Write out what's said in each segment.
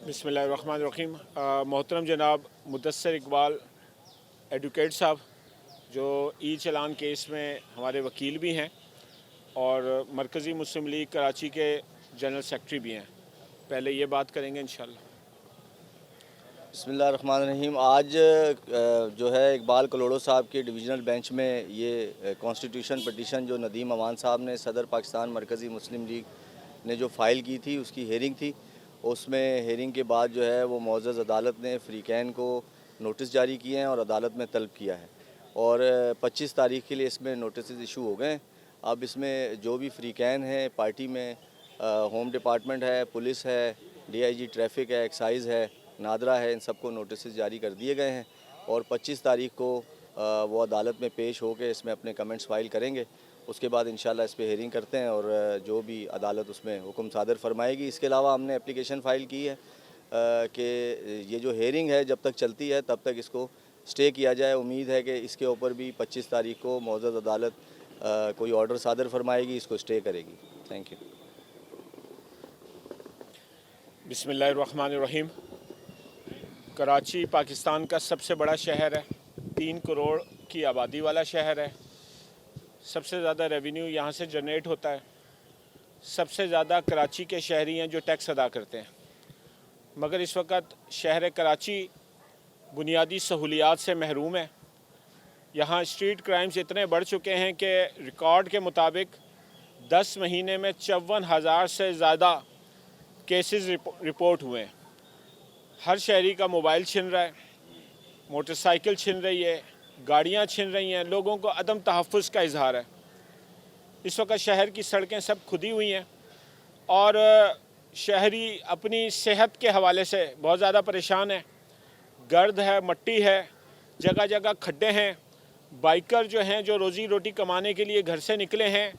बिस्मिल्लाहिर्रहमानिर्रहीम। मोहतरम जनाब मुदस्सिर इकबाल एडवोकेट साहब, जो ई चलान केस में हमारे वकील भी हैं और मरकज़ी मुस्लिम लीग कराची के जनरल सेक्रेटरी भी हैं, पहले ये बात करेंगे इंशाल्लाह। बिस्मिल्लाहिर्रहमानिर्रहीम। आज जो है इकबाल कलोड़ो साहब के डिवीज़नल बेंच में ये कॉन्स्टिट्यूशन पटिशन जो नदीम अमान साहब ने सदर पाकिस्तान मरकज़ी मुस्लिम लीग ने जो फ़ाइल की थी उसकी हेयरिंग थी। उसमें हेयरिंग के बाद जो है वो मुअज़्ज़ज़ अदालत ने फ़रीक़ैन को नोटिस जारी किए हैं और अदालत में तलब किया है और 25 तारीख़ के लिए इसमें नोटिस इशू हो गए हैं। अब इसमें जो भी फ़रीक़ैन हैं पार्टी में, होम डिपार्टमेंट है, पुलिस है, DIG ट्रैफिक है, एक्साइज़ है, नादरा है, इन सबको नोटिस जारी कर दिए गए हैं और 25 तारीख़ को वो अदालत में पेश होकर इसमें अपने कमेंट्स फाइल करेंगे। उसके बाद इंशाल्लाह इस पे हेयरिंग करते हैं और जो भी अदालत उसमें हुक्म सादर फरमाएगी। इसके अलावा हमने एप्लीकेशन फ़ाइल की है कि ये जो हेयरिंग है जब तक चलती है तब तक इसको स्टे किया जाए। उम्मीद है कि इसके ऊपर भी 25 तारीख़ को मुअज़्ज़ज़ अदालत कोई ऑर्डर सादर फरमाएगी, इसको स्टे करेगी। Thank you. बिस्मिल्लाहिर्रहमानिर्रहीम। कराची पाकिस्तान का सबसे बड़ा शहर है, 3 करोड़ की आबादी वाला शहर है। सबसे ज़्यादा रेवेन्यू यहाँ से जनरेट होता है। सबसे ज़्यादा कराची के शहरी हैं जो टैक्स अदा करते हैं, मगर इस वक्त शहर कराची बुनियादी सहूलियात से महरूम है। यहाँ स्ट्रीट क्राइम्स इतने बढ़ चुके हैं कि रिकॉर्ड के मुताबिक 10 महीने में 54,000 से ज़्यादा केसेस रिपोर्ट हुए हैं। हर शहरी का मोबाइल छिन रहा है, मोटरसाइकिल छिन रही है, गाड़ियाँ छिन रही हैं, लोगों को अदम तहफ़्फ़ुज़ का इजहार है। इस वक्त शहर की सड़कें सब खुदी हुई हैं और शहरी अपनी सेहत के हवाले से बहुत ज़्यादा परेशान है। गर्द है, मट्टी है, जगह जगह खड्डे हैं। बाइकर जो हैं, जो रोज़ी रोटी कमाने के लिए घर से निकले हैं,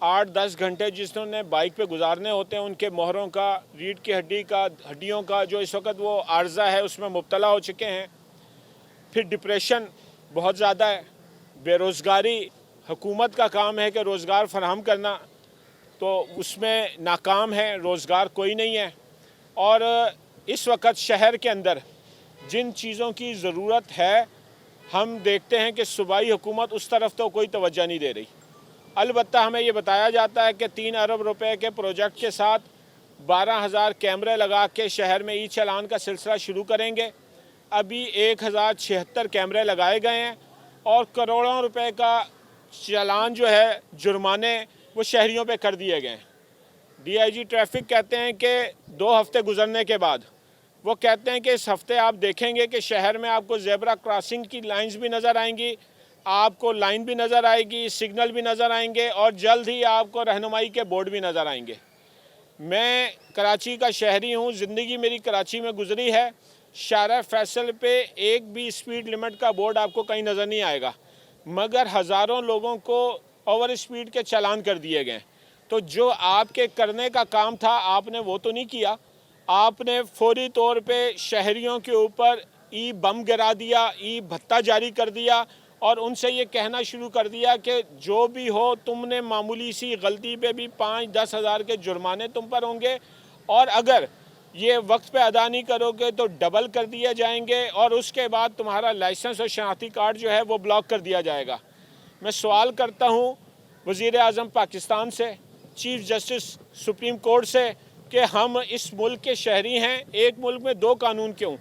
8-10 घंटे जिन्होंने बाइक पे गुजारने होते हैं, उनके मोहरों का, रीढ़ की हड्डियों का जो इस वक्त वो आर्जा है उसमें मुब्तला हो चुके हैं। फिर डिप्रेशन बहुत ज़्यादा है, बेरोज़गारी। हुकूमत का काम है कि रोज़गार फराहम करना, तो उसमें नाकाम है, रोज़गार कोई नहीं है। और इस वक्त शहर के अंदर जिन चीज़ों की ज़रूरत है, हम देखते हैं कि सूबाई हुकूमत उस तरफ तो कोई तवज्जो नहीं दे रही। अलबत्ता हमें ये बताया जाता है कि 3 अरब रुपए के प्रोजेक्ट के साथ 12,000 कैमरे लगा के शहर में ई चालान का सिलसिला शुरू करेंगे। अभी 1,076 कैमरे लगाए गए हैं और करोड़ों रुपए का चालान जो है, जुर्माने, वो शहरियों पे कर दिए गए हैं। DIG ट्रैफिक कहते हैं कि 2 हफ्ते गुजरने के बाद वो कहते हैं कि इस हफ्ते आप देखेंगे कि शहर में आपको ज़ेब्रा क्रॉसिंग की लाइंस भी नज़र आएंगी, आपको लाइन भी नज़र आएगी, सिग्नल भी नज़र आएंगे और जल्द ही आपको रहनुमाई के बोर्ड भी नज़र आएंगे। मैं कराची का शहरी हूँ, ज़िंदगी मेरी कराची में गुजरी है। शारा फैसल पे एक भी स्पीड लिमिट का बोर्ड आपको कहीं नज़र नहीं आएगा, मगर हज़ारों लोगों को ओवर स्पीड के चालान कर दिए गए। तो जो आपके करने का काम था आपने वो तो नहीं किया। आपने फौरी तौर पे शहरियों के ऊपर ई बम गिरा दिया, ई भत्ता जारी कर दिया और उनसे ये कहना शुरू कर दिया कि जो भी हो, तुमने मामूली सी गलती पे भी 5-10 हज़ार के जुर्माने तुम पर होंगे और अगर ये वक्त पे अदा नहीं करोगे तो डबल कर दिए जाएंगे और उसके बाद तुम्हारा लाइसेंस और शनाख्ती कार्ड जो है वो ब्लॉक कर दिया जाएगा। मैं सवाल करता हूँ वज़ीर आज़म पाकिस्तान से, चीफ जस्टिस सुप्रीम कोर्ट से, कि हम इस मुल्क के शहरी हैं, एक मुल्क में 2 कानून क्यों?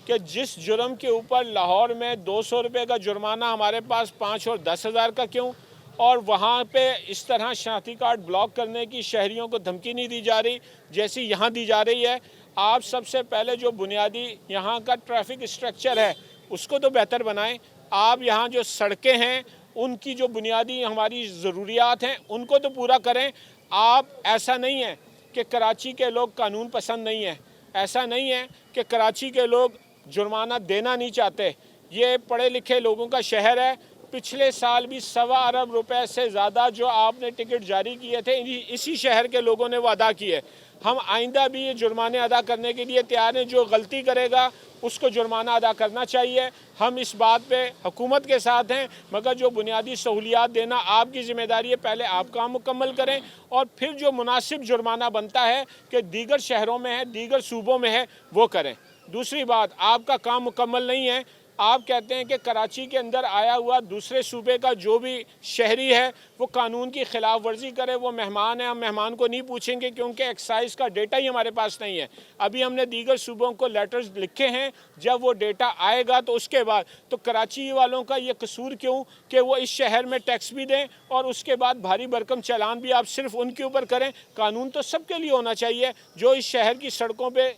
कि जिस जुर्म के ऊपर लाहौर में 200 रुपये का जुर्माना, हमारे पास 5 और 10 हज़ार का क्यों? और वहाँ पे इस तरह शनाख्ती कार्ड ब्लॉक करने की शहरियों को धमकी नहीं दी जा रही जैसी यहाँ दी जा रही है। आप सबसे पहले जो बुनियादी यहाँ का ट्रैफिक स्ट्रक्चर है उसको तो बेहतर बनाएं। आप यहाँ जो सड़कें हैं उनकी जो बुनियादी हमारी ज़रूरियात हैं उनको तो पूरा करें। आप, ऐसा नहीं है कि कराची के लोग कानून पसंद नहीं हैं, ऐसा नहीं है कि कराची के लोग जुर्माना देना नहीं चाहते। ये पढ़े लिखे लोगों का शहर है। पिछले साल भी 1.25 अरब रुपए से ज़्यादा जो आपने टिकट जारी किए थे इसी शहर के लोगों ने वो अदा किए। ہم آئندہ بھی یہ جرمانے ادا کرنے کے لیے تیار ہیں. جو غلطی کرے گا اس کو جرمانہ ادا کرنا چاہیے. ہم اس بات پہ حکومت کے ساتھ ہیں، مگر جو بنیادی سہولیات دینا آپ کی ذمہ داری ہے. پہلے آپ کام مکمل کریں اور پھر جو مناسب جرمانہ بنتا ہے کہ دیگر شہروں میں ہے، دیگر صوبوں میں ہے، وہ کریں. دوسری بات، آپ کا کام مکمل نہیں ہے. آپ کہتے ہیں کہ کراچی کے اندر آیا ہوا دوسرے صوبے کا جو بھی شہری ہے وہ قانون کی خلاف ورزی کرے، وہ مہمان ہے. ہم مہمان کو نہیں پوچھیں گے کیونکہ ایکسائز کا ڈیٹا ہی ہمارے پاس نہیں ہے. ابھی ہم نے دیگر صوبوں کو لیٹرز لکھے ہیں، جب وہ ڈیٹا آئے گا تو اس کے بعد. تو کراچی والوں کا یہ قصور کیوں کہ وہ اس شہر میں ٹیکس بھی دیں اور اس کے بعد بھاری بھرکم چالان بھی آپ صرف ان کے اوپر کریں؟ قانون تو سب کے لیے ہونا چاہیے. جو اس شہر کی سڑکوں پہ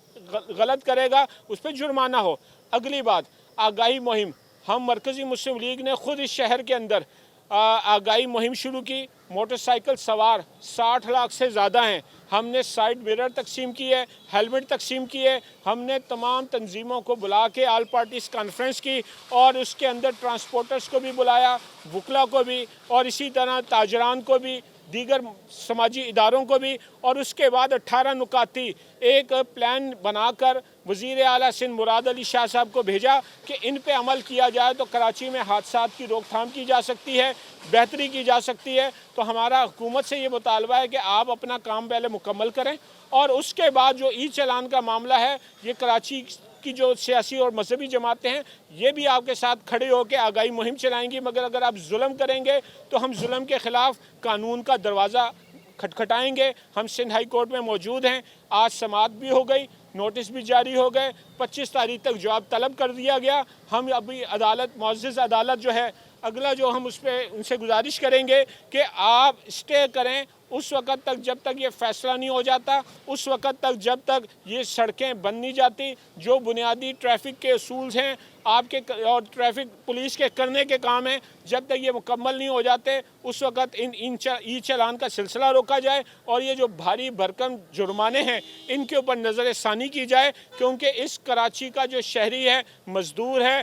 غلط کرے گا اس پہ جرمانہ ہو. اگلی بات، آگاہی مہم. ہم مرکزی مسلم لیگ نے خود اس شہر کے اندر آگاہی مہم شروع کی. موٹر سائیکل سوار 60 لاکھ سے زیادہ ہیں. ہم نے سائڈ مرر تقسیم کیے، ہیلمٹ تقسیم کیے. ہم نے تمام تنظیموں کو بلا کے آل پارٹیز کانفرنس کی اور اس کے اندر ٹرانسپورٹرز کو بھی بلایا، وکلا کو بھی، اور اسی طرح تاجران کو بھی، دیگر سماجی اداروں کو بھی. اور اس کے بعد 18 نکاتی ایک پلان بنا کر وزیر اعلیٰ سندھ مراد علی شاہ صاحب کو بھیجا کہ ان پہ عمل کیا جائے تو کراچی میں حادثات کی روک تھام کی جا سکتی ہے، بہتری کی جا سکتی ہے. تو ہمارا حکومت سے یہ مطالبہ ہے کہ آپ اپنا کام پہلے مکمل کریں اور اس کے بعد جو ای چالان کا معاملہ ہے، یہ کراچی کی جو سیاسی اور مذہبی جماعتیں ہیں یہ بھی آپ کے ساتھ کھڑے ہو کے آگاہی مہم چلائیں گی. مگر اگر آپ ظلم کریں گے تو ہم ظلم کے خلاف قانون کا دروازہ کھٹکھٹائیں گے. ہم سندھ ہائی کورٹ میں موجود ہیں. آج سماعت بھی ہو گئی، نوٹس بھی جاری ہو گئے، 25 تاریخ تک جواب طلب کر دیا گیا. ہم ابھی عدالت، معزز عدالت جو ہے، اگلا جو ہم اس پہ ان سے گزارش کریں گے کہ آپ اسٹے کریں اس وقت تک جب تک یہ فیصلہ نہیں ہو جاتا، اس وقت تک جب تک یہ سڑکیں بند نہیں جاتی. جو بنیادی ٹریفک کے اصول ہیں آپ کے اور ٹریفک پولیس کے کرنے کے کام ہیں، جب تک یہ مکمل نہیں ہو جاتے اس وقت ای چالان کا سلسلہ روکا جائے اور یہ جو بھاری بھرکم جرمانے ہیں ان کے اوپر نظر ثانی کی جائے. کیونکہ اس کراچی کا جو شہری ہے، مزدور ہے،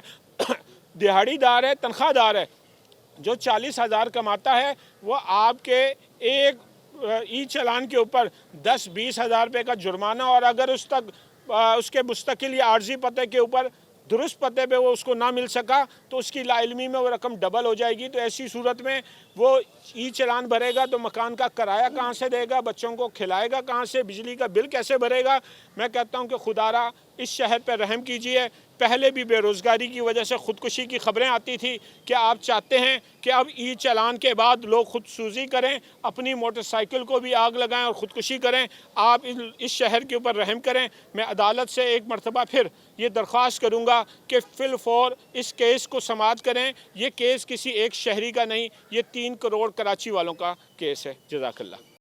دہاڑی دار ہے، تنخواہ دار ہے، جو 40,000 کماتا ہے، وہ آپ کے ایک ای چالان کے اوپر 10-20 ہزار روپے کا جرمانہ، اور اگر اس کے مستقل یا عارضی پتے کے اوپر درست پتے پہ وہ اس کو نہ مل سکا تو اس کی لا علمی میں وہ رقم ڈبل ہو جائے گی. تو ایسی صورت میں وہ ای چالان بھرے گا تو مکان کا کرایہ کہاں سے دے گا، بچوں کو کھلائے گا کہاں سے، بجلی کا بل کیسے بھرے گا؟ میں کہتا ہوں کہ خدا را اس شہر پہ رحم کیجئے. پہلے بھی بے روزگاری کی وجہ سے خودکشی کی خبریں آتی تھی کہ آپ چاہتے ہیں کہ اب ای چالان کے بعد لوگ خودسوزی کریں، اپنی موٹر سائیکل کو بھی آگ لگائیں اور خودکشی کریں. آپ اس شہر کے اوپر رحم کریں. میں عدالت سے ایک مرتبہ پھر یہ درخواست کروں گا کہ فی الفور اس کیس کو سماعت کریں. یہ کیس کسی ایک شہری کا نہیں، یہ 3 کروڑ کراچی والوں کا کیس ہے. جزاک اللہ.